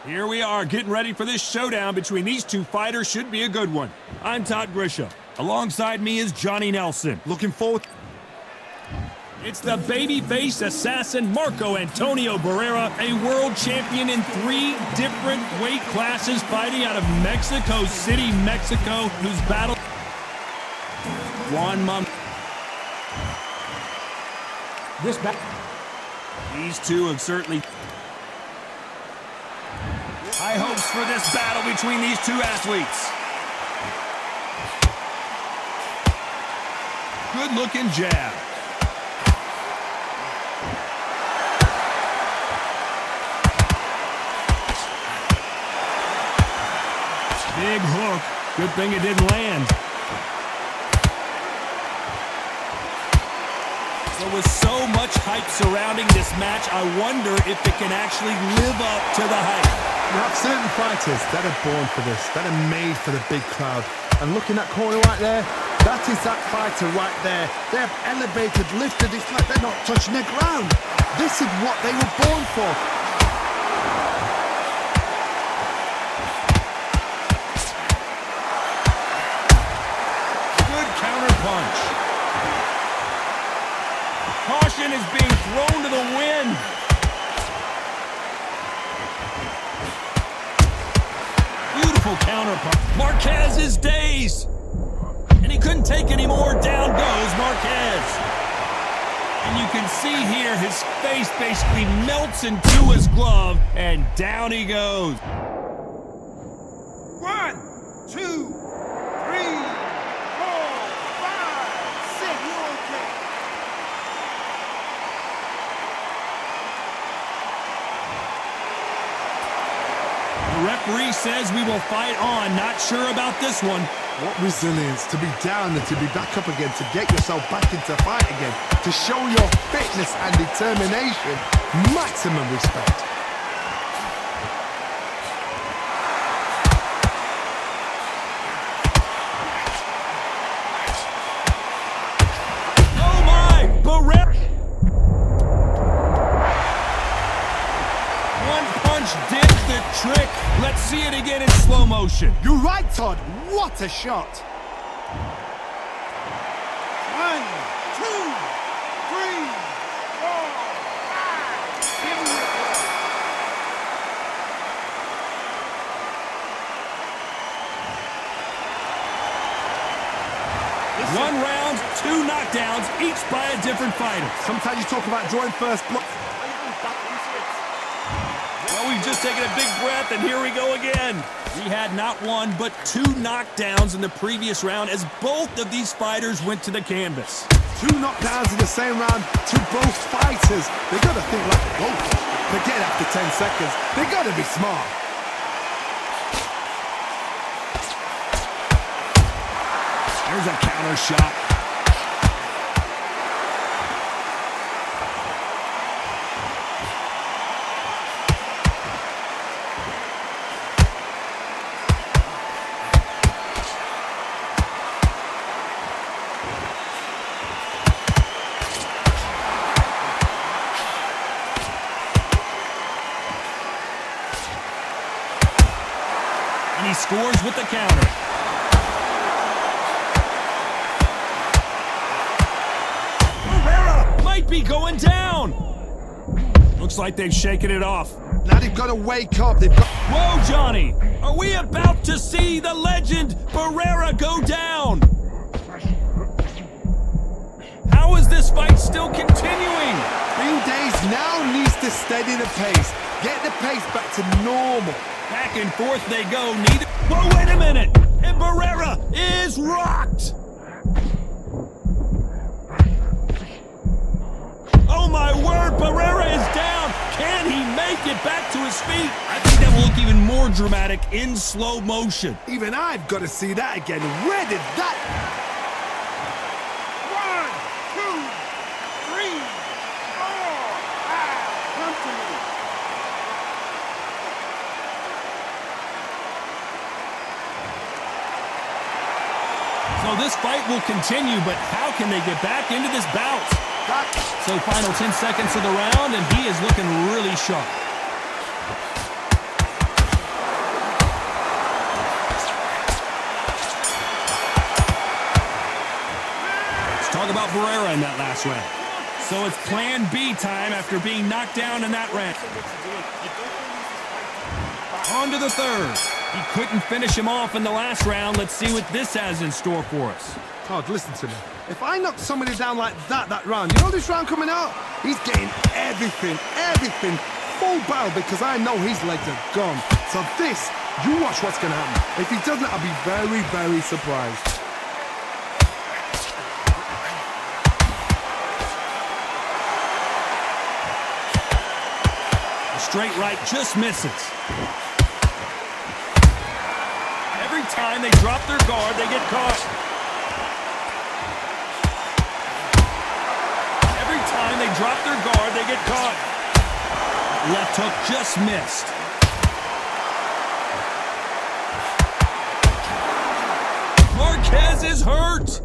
Here we are, getting ready for this showdown between these two fighters. Should be a good one. I'm Todd Grisham. Alongside me is Johnny Nelson. Looking forward. It's the babyface assassin Marco Antonio Barrea, a world champion in 3 different weight classes, fighting out of Mexico City, Mexico, whose battle Juan. These two have certainly high hopes for this battle between these two athletes. Good-looking jab. Big hook. Good thing it didn't land. So with so much hype surrounding this match, I wonder if it can actually live up to the hype. You have certain fighters that are born for this, that are made for the big crowd. And looking at that corner right there, that is that fighter right there. They have elevated, lifted, it's like they're not touching the ground. This is what they were born for. Good counter punch. Caution is being thrown to the wind. Beautiful counter punch. Marquaz is dazed. And he couldn't take any more. Down goes Marquaz. And you can see here his face basically melts into his glove. And down he goes. 1, 2, 3, 4, 5, 6. You're okay. The referee says we will fight on. Not sure about this one. What resilience to be down and to be back up again, to get yourself back into fight again, to show your fitness and determination. Maximum respect. Oh my! Barrea! One punch did the trick. Let's see it again in slow motion. You're right, Todd. What a shot. 1, 2, 3, 4, 5. Here we go. One round, 2 knockdowns, each by a different fighter. Sometimes you talk about drawing first blood. Well, we've just taken a big breath, and here we go again. We had not 1, but 2 knockdowns in the previous round as both of these fighters went to the canvas. 2 knockdowns in the same round to both fighters. They gotta think like a goldfish. Forget after 10 seconds. They gotta be smart. There's a counter shot. And he scores with the counter. Barrea might be going down. Looks like they've shaken it off. Now they've got to wake up. They've got... Whoa, Johnny! Are we about to see the legend Barrea go down? How is this fight still continuing? Being dazed now needs to steady the pace. Get the pace back to normal. Back and forth they go. Neither. Whoa, wait a minute! And Barrea is rocked! Oh my word, Barrea is down! Can he make it back to his feet? I think that will look even more dramatic in slow motion. Even I've got to see that again. Where did that... 1, 2, 3, 4, 5. Come to me. So this fight will continue, but how can they get back into this bout? So final 10 seconds of the round, and he is looking really sharp. Let's talk about Barrea in that last round. So it's plan B time after being knocked down in that round. On to the third. He couldn't finish him off in the last round. Let's see what this has in store for us. Todd, listen to me. If I knock somebody down like that round, you know this round coming out? He's getting everything, full barrel, because I know his legs are gone. So this, you watch what's going to happen. If he doesn't, I'll be very, very surprised. The straight right just misses. Every time they drop their guard, they get caught. Every time they drop their guard, they get caught. Left hook just missed. Marquaz is hurt.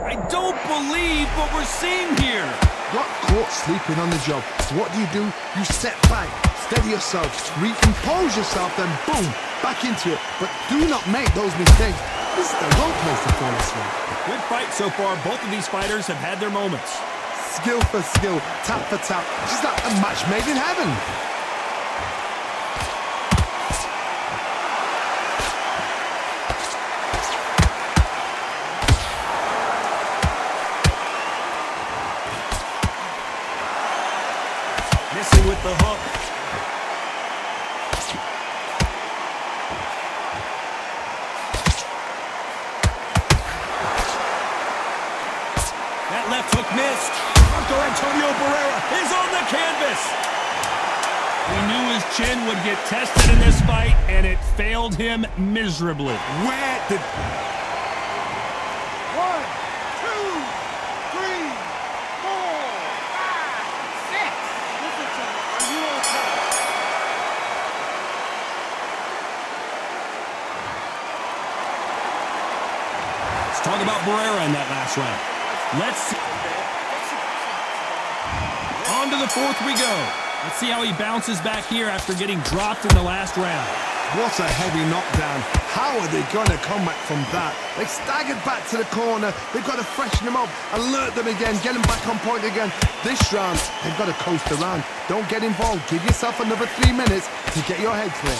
I don't believe what we're seeing here. Got caught sleeping on the job. So what do? You step back, steady yourself, recompose yourself, then boom, back into it. But do not make those mistakes. This is the wrong place to fall asleep. Good fight so far. Both of these fighters have had their moments. Skill for skill, tap for tap. Just like a match made in heaven. Missing with the hook. That left hook missed. Barrea is on the canvas. We knew his chin would get tested in this fight, and it failed him miserably. Where did... 1, 2, 3, 4, 5, 6. Listen to me. Are you okay? Let's talk about Barrea in that last round. Let's see. On to the fourth we go. Let's see how he bounces back here after getting dropped in the last round. What a heavy knockdown. How are they going to come back from that? They staggered back to the corner. They've got to freshen them up, alert them again, get them back on point again. This round, they've got to coast around. Don't get involved. Give yourself another 3 minutes to get your head clear.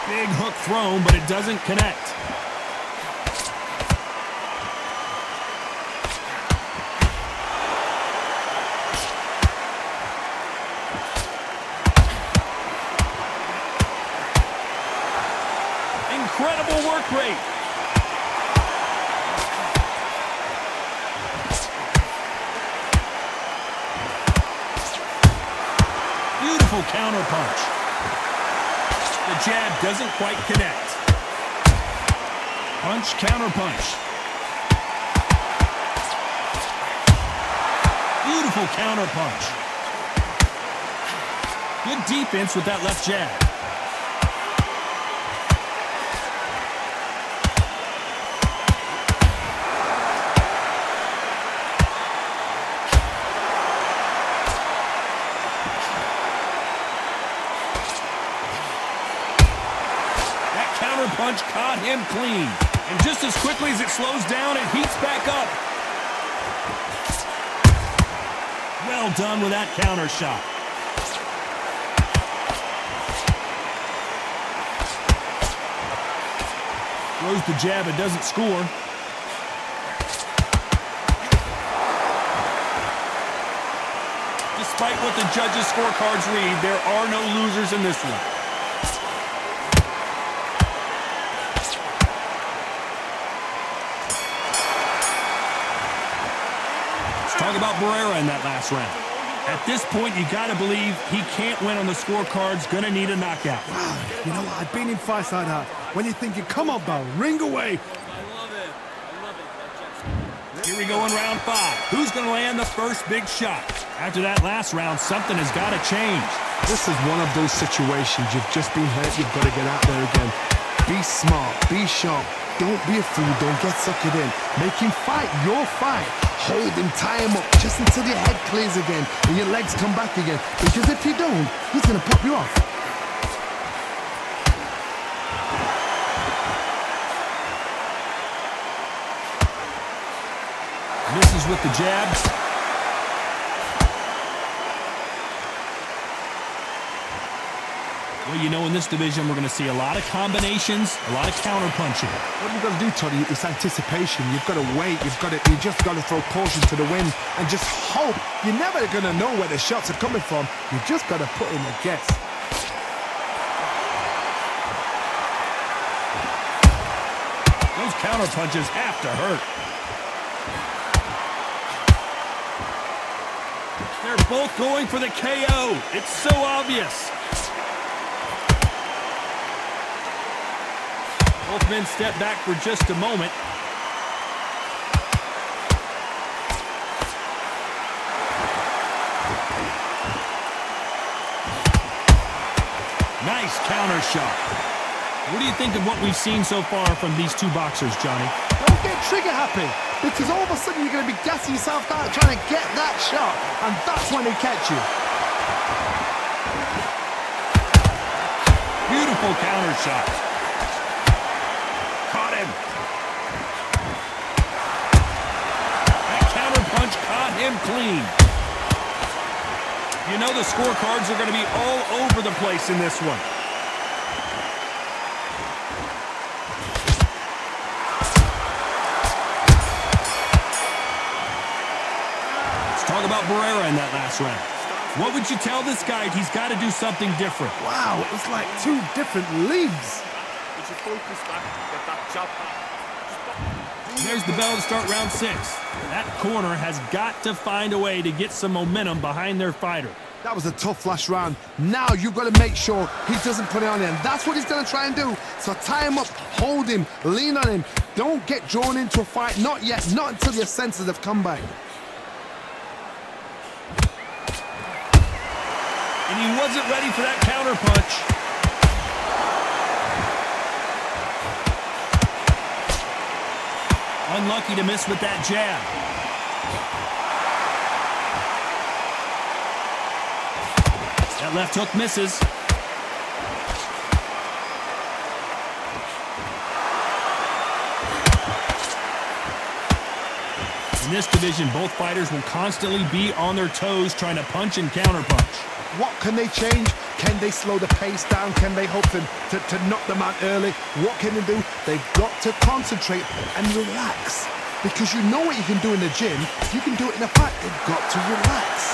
Big hook thrown, but it doesn't connect. Incredible work rate. Beautiful counter punch. The jab doesn't quite connect. Punch, counter punch. Beautiful counter punch. Good defense with that left jab. Punch caught him clean. And just as quickly as it slows down, it heats back up. Well done with that counter shot. Throws the jab, it doesn't score. Despite what the judges' scorecards read, there are no losers in this one. Talk about Barrea in that last round. At this point, you got to believe he can't win on the scorecards. Going to need a knockout. Wow, you know what? I've been in fights like that. When you're thinking, come on, Bell, ring away. Here we go in round 5. Who's going to land the first big shot? After that last round, something has got to change. This is one of those situations. You've just been hurt. You've got to get out there again. Be smart. Be sharp. Don't be a fool. Don't get suckered in. Make him fight your fight. Hold him, tie him up just until your head clears again and your legs come back again. Because if you don't, he's going to pop you off. Misses with the jabs. Well, you know, in this division, we're going to see a lot of combinations, a lot of counter-punching. What you've got to do, Toddy, is anticipation. You've got to wait. You just got to throw caution to the wind and just hope. You're never going to know where the shots are coming from. You just got to put in a guess. Those counter-punches have to hurt. They're both going for the KO. It's so obvious. Both men step back for just a moment. Nice counter shot. What do you think of what we've seen so far from these two boxers, Johnny? Don't get trigger happy, because all of a sudden you're going to be gassing yourself out trying to get that shot, and that's when they catch you. Beautiful counter shot. Caught him. That counter punch caught him clean. You know the scorecards are going to be all over the place in this one. Let's talk about Barrea in that last round. What would you tell this guy? He's got to do something different. Wow, it's like two different leagues. There's the bell to start round 6. That corner has got to find a way to get some momentum behind their fighter. That was a tough last round. Now you've got to make sure he doesn't put it on him. That's what he's going to try and do. So tie him up, hold him, lean on him. Don't get drawn into a fight. Not yet. Not until your senses have come back. And he wasn't ready for that counter punch. Unlucky to miss with that jab. That left hook misses. In this division, both fighters will constantly be on their toes trying to punch and counterpunch. What can they change? Can they slow the pace down? Can they hope to knock them out early? What can they do? They've got to concentrate and relax. Because you know what you can do in the gym. You can do it in a fight. They've got to relax.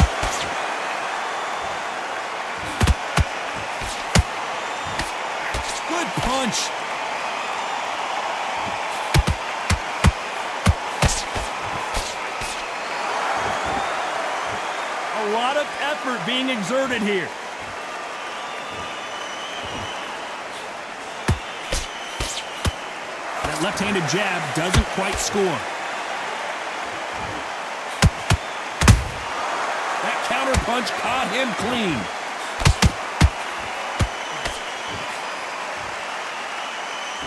Good punch. A lot of effort being exerted here. That left-handed jab doesn't quite score. That counter punch caught him clean.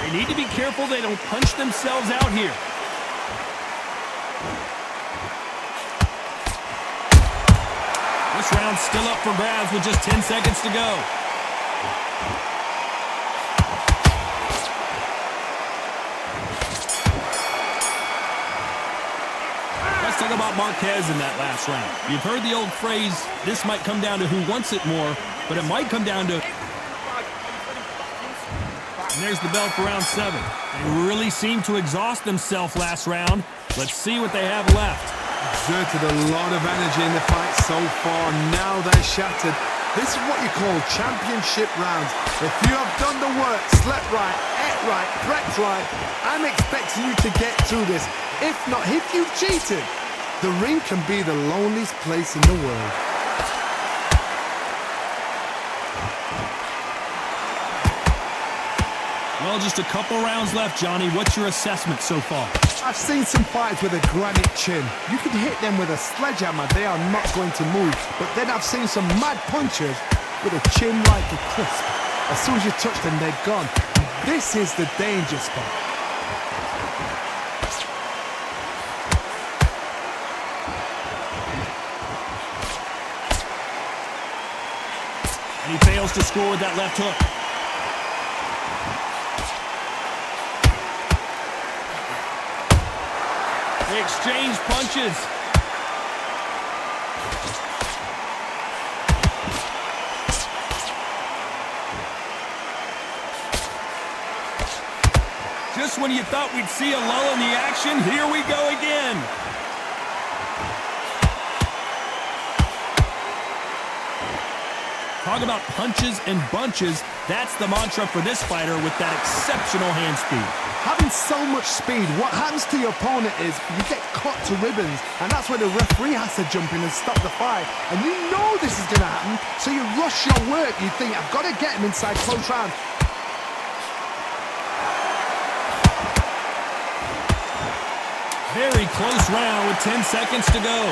They need to be careful they don't punch themselves out here. This round's still up for grabs with just 10 seconds to go. Let's talk about Marquaz in that last round. You've heard the old phrase, this might come down to who wants it more, but it might come down to... And there's the bell for round 7. They really seemed to exhaust themselves last round. Let's see what they have left. Exerted a lot of energy in the fight so far. Now they're shattered. This is what you call championship rounds. If you have done the work, slept right, ate right, prepped right, I'm expecting you to get through this. If not, if you've cheated, the ring can be the loneliest place in the world. Well, just a couple rounds left, Johnny. What's your assessment so far? I've seen some fighters with a granite chin. You could hit them with a sledgehammer, they are not going to move. But then I've seen some mad punchers with a chin like a crisp. As soon as you touch them, they're gone. This is the danger spot. And he fails to score with that left hook. They exchange punches. Just when you thought we'd see a lull in the action, here we go again. Talk about punches and bunches. That's the mantra for this fighter with that exceptional hand speed. Having so much speed, what happens to your opponent is you get cut to ribbons, and that's where the referee has to jump in and stop the fight. And you know this is going to happen, so you rush your work. You think, I've got to get him inside close round. Very close round with 10 seconds to go.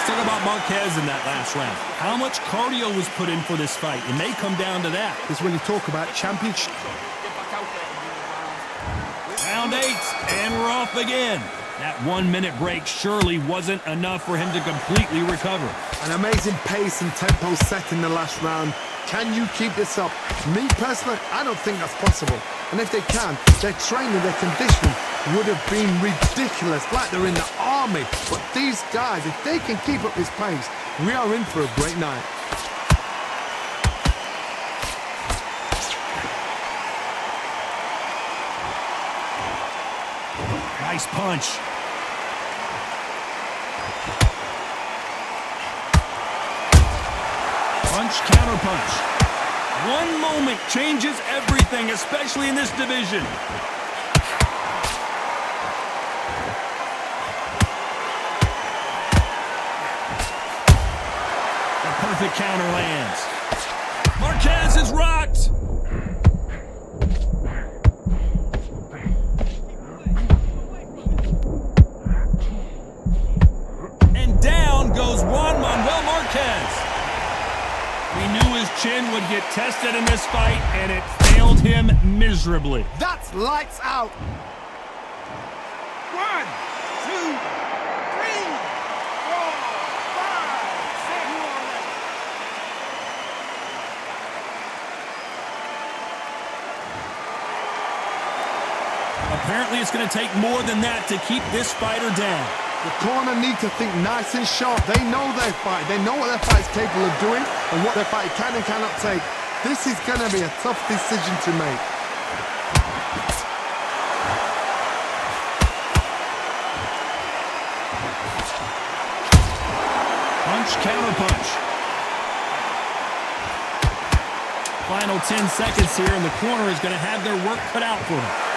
Talk about Marquaz in that last round. How much cardio was put in for this fight? It may come down to that. It's when you talk about championship. Round 8, and we're off again. That 1-minute break surely wasn't enough for him to completely recover. An amazing pace and tempo set in the last round. Can you keep this up? Me personally, I don't think that's possible. And if they can, their training, their conditioning would have been ridiculous, like they're in the army. But these guys, if they can keep up this pace, we are in for a great night. Nice punch. Punch, counter punch. One moment changes everything, especially in this division. The perfect counter lands. Marquaz is rocked. And down goes Juan Marquaz. We knew his chin would get tested in this fight, and it failed him miserably. That's lights out. 1, 2, 3, 4, 5, 6. Apparently, it's going to take more than that to keep this fighter down. The corner need to think nice and sharp. They know their fight. They know what their fight is capable of doing and what their fight can and cannot take. This is going to be a tough decision to make. Punch, counter punch. Final 10 seconds here, and the corner is going to have their work cut out for them.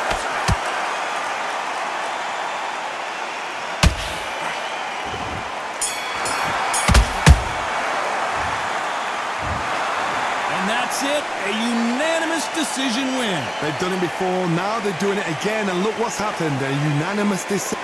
That's it, a unanimous decision win. They've done it before, now they're doing it again, and look what's happened, a unanimous decision.